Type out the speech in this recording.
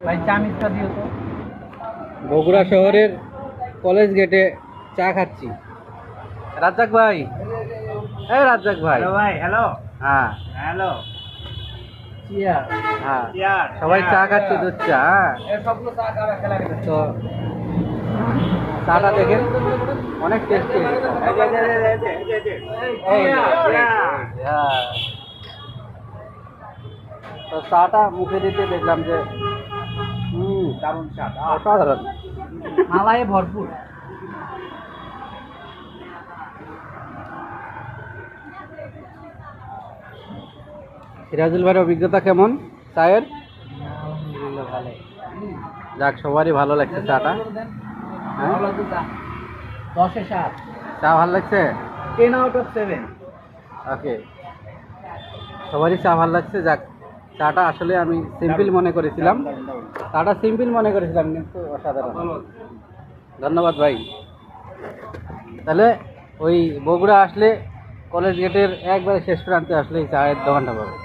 ভাই চা মিষ্টা দিও তো। বগুড়া শহরের কলেজ গেটে চা খাচ্ছি। রাজ্জাক ভাই, এই রাজ্জাক ভাই। হ্যালো ভাই, হ্যালো হ্যাঁ হ্যালো। চিয়ার হ্যাঁ, চিয়ার। সবাই চা খাচ্ছে, দুধ চা। হ্যাঁ, এই সবগুলো চা কারা খেলা গেছে তো চাটা দেখেন অনেক টেস্টি। এই যে হ্যাঁ, তো চাটা মুখে দিতে দেখলাম যে দারুণ চা, অসাধারণ। মালায় ভরপুর। সিরাজুল ভাইয়ের অভিজ্ঞতা কেমন চায়ের? আলহামদুলিল্লাহ ভালো। যাক, সবারই ভালো লাগছে চাটা। হ্যাঁ, ভালো লাগছে চা। 10-এ 7, চা ভালো লাগছে। 10 out of 7। ওকে, সবারই চা ভালো লাগছে। যাক, চাটা আসলে আমি সিম্পল মনে করেছিলাম, চাটা সিম্পল মনে করেছিলাম, কিন্তু অসাধারণ। ধন্যবাদ ভাই। তাহলে ওই বগুড়া আসলে কলেজ গেটের একবারে শেষ প্রান্তে আসলে এই চায়ের দোকানটা পাবে।